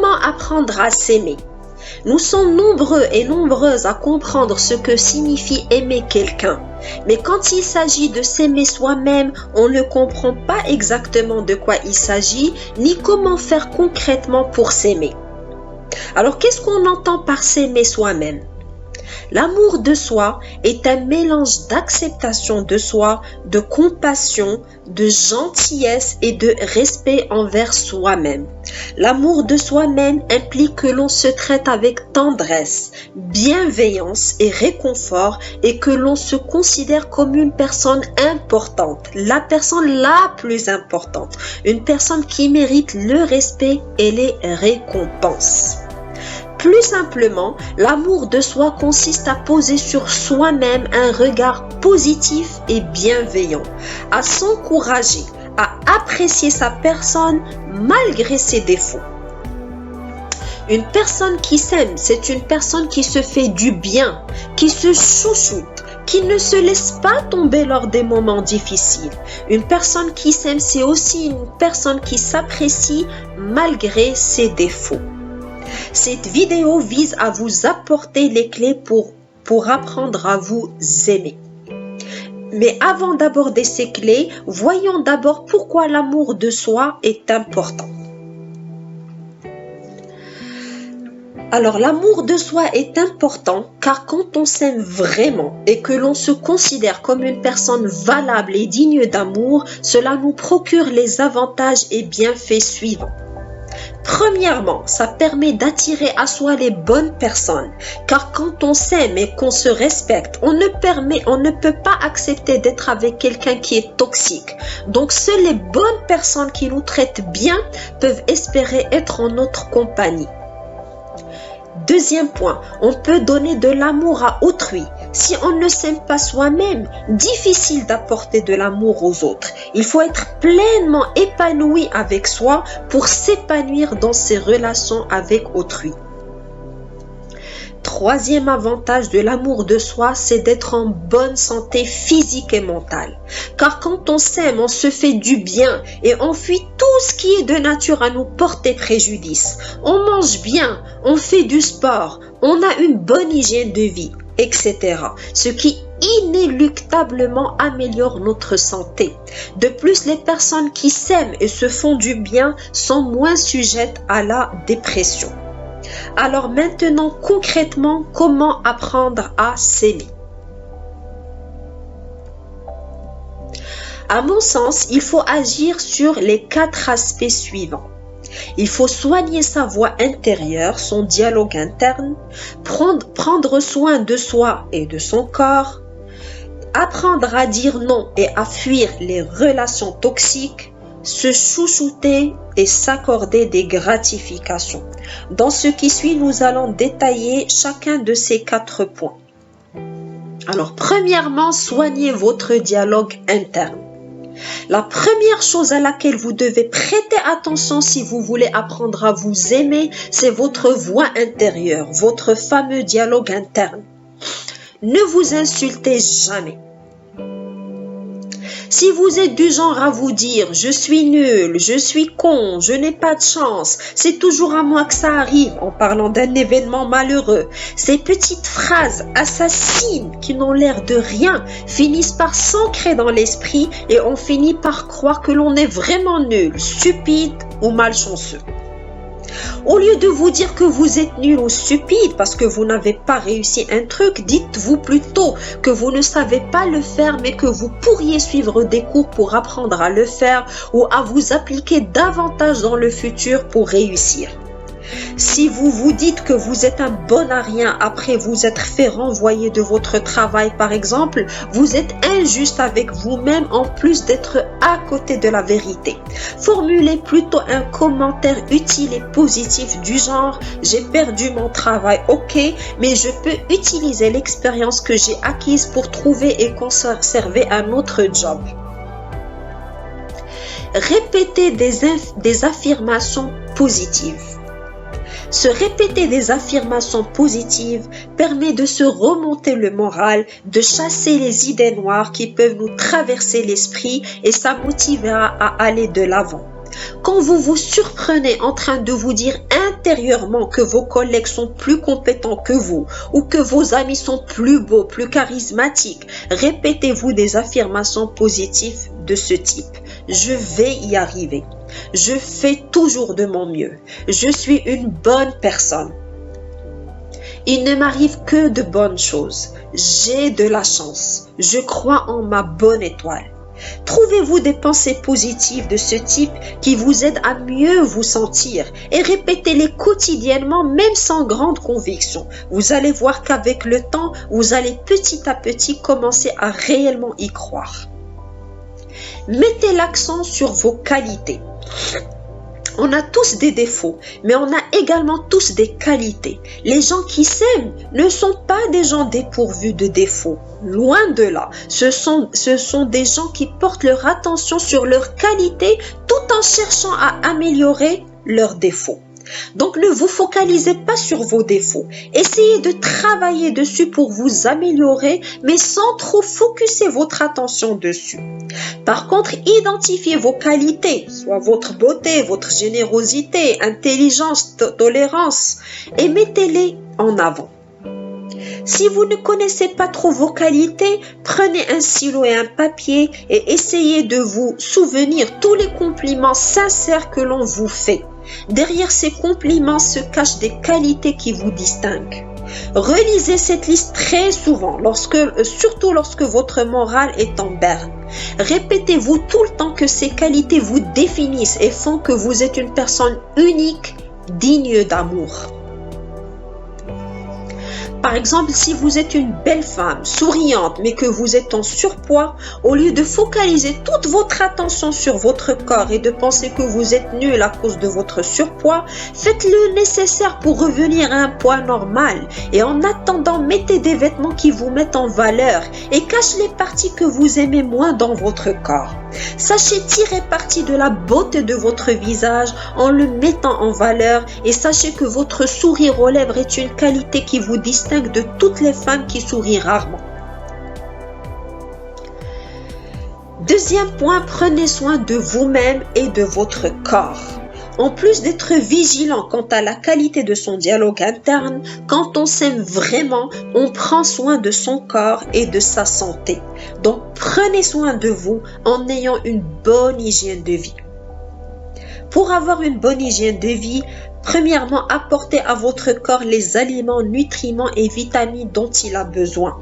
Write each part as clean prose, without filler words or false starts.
Comment apprendre à s'aimer? Nous sommes nombreux et nombreuses à comprendre ce que signifie aimer quelqu'un. Mais quand il s'agit de s'aimer soi-même, on ne comprend pas exactement de quoi il s'agit, ni comment faire concrètement pour s'aimer. Alors, qu'est-ce qu'on entend par s'aimer soi-même? L'amour de soi est un mélange d'acceptation de soi, de compassion, de gentillesse et de respect envers soi-même. L'amour de soi-même implique que l'on se traite avec tendresse, bienveillance et réconfort et que l'on se considère comme une personne importante, la personne la plus importante, une personne qui mérite le respect et les récompenses. Plus simplement, l'amour de soi consiste à poser sur soi-même un regard positif et bienveillant, à s'encourager, à apprécier sa personne malgré ses défauts. Une personne qui s'aime, c'est une personne qui se fait du bien, qui se chouchoute, qui ne se laisse pas tomber lors des moments difficiles. Une personne qui s'aime, c'est aussi une personne qui s'apprécie malgré ses défauts. Cette vidéo vise à vous apporter les clés pour apprendre à vous aimer. Mais avant d'aborder ces clés, voyons d'abord pourquoi l'amour de soi est important. Alors, l'amour de soi est important car quand on s'aime vraiment et que l'on se considère comme une personne valable et digne d'amour, cela nous procure les avantages et bienfaits suivants. Premièrement, ça permet d'attirer à soi les bonnes personnes, car quand on s'aime et qu'on se respecte, on ne peut pas accepter d'être avec quelqu'un qui est toxique. Donc, seules les bonnes personnes qui nous traitent bien peuvent espérer être en notre compagnie. Deuxième point, on peut donner de l'amour à autrui. Si on ne s'aime pas soi-même, difficile d'apporter de l'amour aux autres. Il faut être pleinement épanoui avec soi pour s'épanouir dans ses relations avec autrui. Troisième avantage de l'amour de soi, c'est d'être en bonne santé physique et mentale. Car quand on s'aime, on se fait du bien et on fuit tout ce qui est de nature à nous porter préjudice. On mange bien, on fait du sport, on a une bonne hygiène de vie, etc. Ce qui inéluctablement améliore notre santé. De plus, les personnes qui s'aiment et se font du bien sont moins sujettes à la dépression. Alors maintenant, concrètement, comment apprendre à s'aimer? À mon sens, il faut agir sur les 4 aspects suivants. Il faut soigner sa voix intérieure, son dialogue interne, prendre soin de soi et de son corps, apprendre à dire non et à fuir les relations toxiques, se chouchouter et s'accorder des gratifications. Dans ce qui suit, nous allons détailler chacun de ces 4 points. Alors, premièrement, soignez votre dialogue interne. La première chose à laquelle vous devez prêter attention si vous voulez apprendre à vous aimer, c'est votre voix intérieure, votre fameux dialogue interne. Ne vous insultez jamais. Si vous êtes du genre à vous dire « je suis nul, je suis con, je n'ai pas de chance, c'est toujours à moi que ça arrive » en parlant d'un événement malheureux, ces petites phrases assassines qui n'ont l'air de rien finissent par s'ancrer dans l'esprit et on finit par croire que l'on est vraiment nul, stupide ou malchanceux. Au lieu de vous dire que vous êtes nul ou stupide parce que vous n'avez pas réussi un truc, dites-vous plutôt que vous ne savez pas le faire mais que vous pourriez suivre des cours pour apprendre à le faire ou à vous appliquer davantage dans le futur pour réussir. Si vous vous dites que vous êtes un bon à rien après vous être fait renvoyer de votre travail par exemple, vous êtes injuste avec vous-même en plus d'être à côté de la vérité. Formulez plutôt un commentaire utile et positif du genre « J'ai perdu mon travail, ok, mais je peux utiliser l'expérience que j'ai acquise pour trouver et conserver un autre job. » Répétez des affirmations positives. Se répéter des affirmations positives permet de se remonter le moral, de chasser les idées noires qui peuvent nous traverser l'esprit et ça motivera à aller de l'avant. Quand vous vous surprenez en train de vous dire intérieurement que vos collègues sont plus compétents que vous ou que vos amis sont plus beaux, plus charismatiques, répétez-vous des affirmations positives de ce type. Je vais y arriver. Je fais toujours de mon mieux. Je suis une bonne personne. Il ne m'arrive que de bonnes choses. J'ai de la chance. Je crois en ma bonne étoile. Trouvez-vous des pensées positives de ce type qui vous aident à mieux vous sentir et répétez-les quotidiennement, même sans grande conviction. Vous allez voir qu'avec le temps, vous allez petit à petit commencer à réellement y croire. Mettez l'accent sur vos qualités. On a tous des défauts, mais on a également tous des qualités. Les gens qui s'aiment ne sont pas des gens dépourvus de défauts. Loin de là, ce sont des gens qui portent leur attention sur leurs qualités tout en cherchant à améliorer leurs défauts. Donc ne vous focalisez pas sur vos défauts. Essayez de travailler dessus pour vous améliorer, mais sans trop focuser votre attention dessus. Par contre, identifiez vos qualités, soit votre beauté, votre générosité, intelligence, tolérance, et mettez-les en avant. Si vous ne connaissez pas trop vos qualités, prenez un stylo et un papier et essayez de vous souvenir tous les compliments sincères que l'on vous fait. Derrière ces compliments se cachent des qualités qui vous distinguent. Relisez cette liste très souvent, surtout lorsque votre morale est en berne. Répétez-vous tout le temps que ces qualités vous définissent et font que vous êtes une personne unique, digne d'amour. Par exemple, si vous êtes une belle femme, souriante, mais que vous êtes en surpoids, au lieu de focaliser toute votre attention sur votre corps et de penser que vous êtes nul à cause de votre surpoids, faites le nécessaire pour revenir à un poids normal. Et en attendant, mettez des vêtements qui vous mettent en valeur et cachez les parties que vous aimez moins dans votre corps. Sachez tirer parti de la beauté de votre visage en le mettant en valeur et sachez que votre sourire aux lèvres est une qualité qui vous distingue de toutes les femmes qui sourient rarement. Deuxième point, prenez soin de vous-même et de votre corps. En plus d'être vigilant quant à la qualité de son dialogue interne, quand on s'aime vraiment, on prend soin de son corps et de sa santé. Donc prenez soin de vous en ayant une bonne hygiène de vie. Pour avoir une bonne hygiène de vie, premièrement, apportez à votre corps les aliments, nutriments et vitamines dont il a besoin.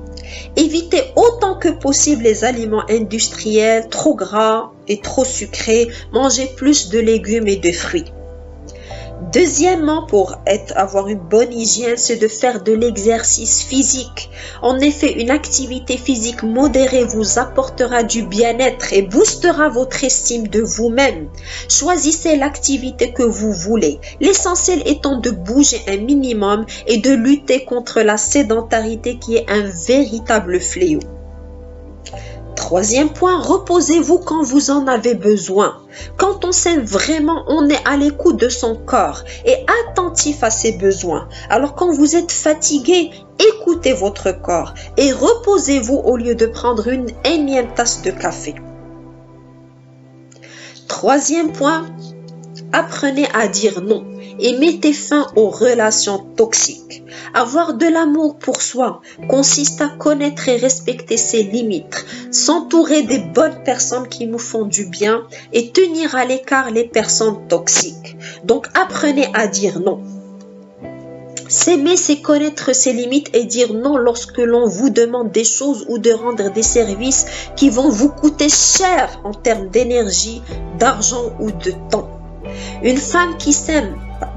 Évitez autant que possible les aliments industriels, trop gras et trop sucrés. Mangez plus de légumes et de fruits. Deuxièmement, pour avoir une bonne hygiène, c'est de faire de l'exercice physique. En effet, une activité physique modérée vous apportera du bien-être et boostera votre estime de vous-même. Choisissez l'activité que vous voulez, l'essentiel étant de bouger un minimum et de lutter contre la sédentarité qui est un véritable fléau. Troisième point, reposez-vous quand vous en avez besoin. Quand on s'aime vraiment, on est à l'écoute de son corps et attentif à ses besoins. Alors quand vous êtes fatigué, écoutez votre corps et reposez-vous au lieu de prendre une énième tasse de café. Troisième point, apprenez à dire non et mettez fin aux relations toxiques. Avoir de l'amour pour soi consiste à connaître et respecter ses limites, s'entourer des bonnes personnes qui nous font du bien et tenir à l'écart les personnes toxiques. Donc apprenez à dire non. S'aimer, c'est connaître ses limites et dire non lorsque l'on vous demande des choses ou de rendre des services qui vont vous coûter cher en termes d'énergie, d'argent ou de temps. Une femme qui s'aime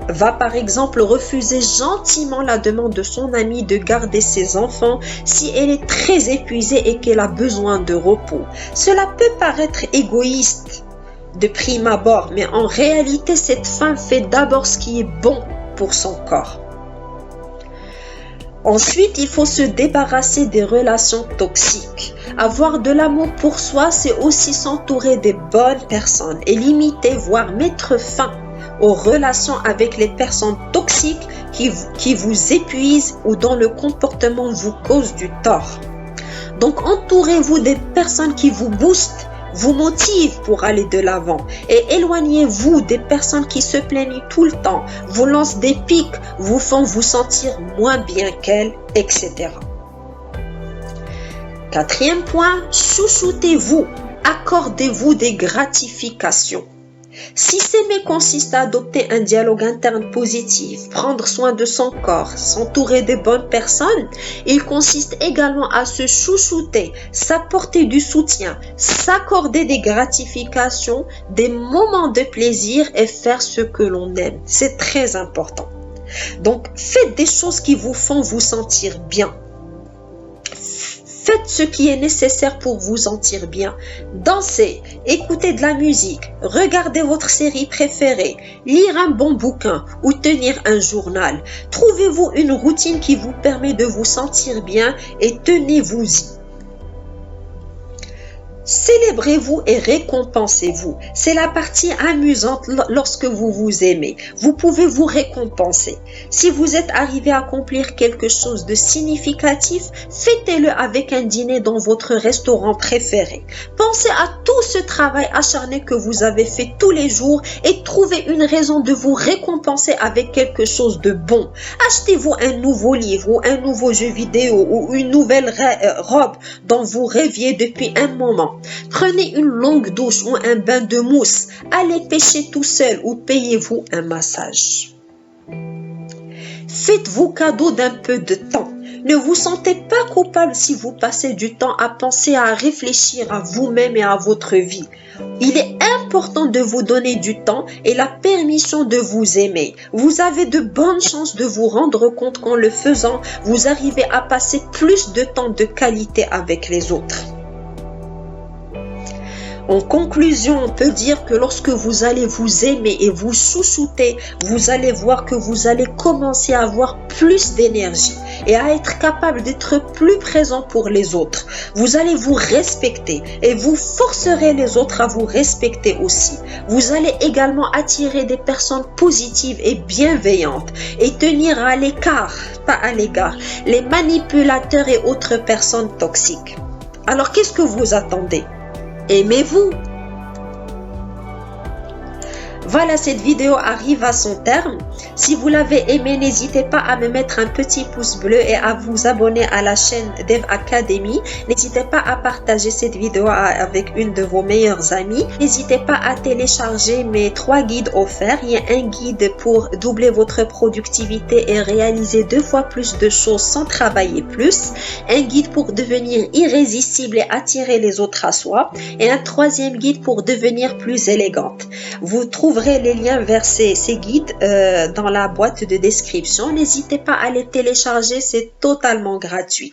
va par exemple refuser gentiment la demande de son ami de garder ses enfants si elle est très épuisée et qu'elle a besoin de repos. Cela peut paraître égoïste de prime abord, mais en réalité, cette femme fait d'abord ce qui est bon pour son corps. Ensuite, il faut se débarrasser des relations toxiques. Avoir de l'amour pour soi, c'est aussi s'entourer des bonnes personnes et limiter, voire mettre fin aux relations avec les personnes toxiques qui vous épuisent ou dont le comportement vous cause du tort. Donc, entourez-vous des personnes qui vous boostent, vous motive pour aller de l'avant et éloignez-vous des personnes qui se plaignent tout le temps, vous lancent des pics, vous font vous sentir moins bien qu'elles, etc. Quatrième point, chouchoutez-vous, accordez-vous des gratifications. Si s'aimer consiste à adopter un dialogue interne positif, prendre soin de son corps, s'entourer des bonnes personnes, il consiste également à se chouchouter, s'apporter du soutien, s'accorder des gratifications, des moments de plaisir et faire ce que l'on aime. C'est très important. Donc, faites des choses qui vous font vous sentir bien. Faites ce qui est nécessaire pour vous sentir bien. Dansez, écoutez de la musique, regardez votre série préférée, lire un bon bouquin ou tenir un journal. Trouvez-vous une routine qui vous permet de vous sentir bien et tenez-vous-y. Célébrez-vous et récompensez-vous. C'est la partie amusante lorsque vous vous aimez. Vous pouvez vous récompenser. Si vous êtes arrivé à accomplir quelque chose de significatif, fêtez-le avec un dîner dans votre restaurant préféré. Pensez à tout ce travail acharné que vous avez fait tous les jours et trouvez une raison de vous récompenser avec quelque chose de bon. Achetez-vous un nouveau livre ou un nouveau jeu vidéo ou une nouvelle robe dont vous rêviez depuis un moment. Prenez une longue douche ou un bain de mousse. Allez pêcher tout seul ou payez-vous un massage. Faites-vous cadeau d'un peu de temps. Ne vous sentez pas coupable si vous passez du temps à penser, à réfléchir à vous-même et à votre vie. Il est important de vous donner du temps et la permission de vous aimer. Vous avez de bonnes chances de vous rendre compte qu'en le faisant, vous arrivez à passer plus de temps de qualité avec les autres. En conclusion, on peut dire que lorsque vous allez vous aimer et vous chouchouter, vous allez voir que vous allez commencer à avoir plus d'énergie et à être capable d'être plus présent pour les autres. Vous allez vous respecter et vous forcerez les autres à vous respecter aussi. Vous allez également attirer des personnes positives et bienveillantes et tenir à l'écart, pas à l'égard, les manipulateurs et autres personnes toxiques. Alors, qu'est-ce que vous attendez ? Aimez-vous. Voilà, cette vidéo arrive à son terme. Si vous l'avez aimé, n'hésitez pas à me mettre un petit pouce bleu et à vous abonner à la chaîne Dev Academy. N'hésitez pas à partager cette vidéo avec une de vos meilleures amies. N'hésitez pas à télécharger mes 3 guides offerts. Il y a un guide pour doubler votre productivité et réaliser 2 fois plus de choses sans travailler plus. Un guide pour devenir irrésistible et attirer les autres à soi. Et un 3e guide pour devenir plus élégante. Vous trouverez les liens vers ces guides dans la boîte de description. N'hésitez pas à les télécharger, c'est totalement gratuit.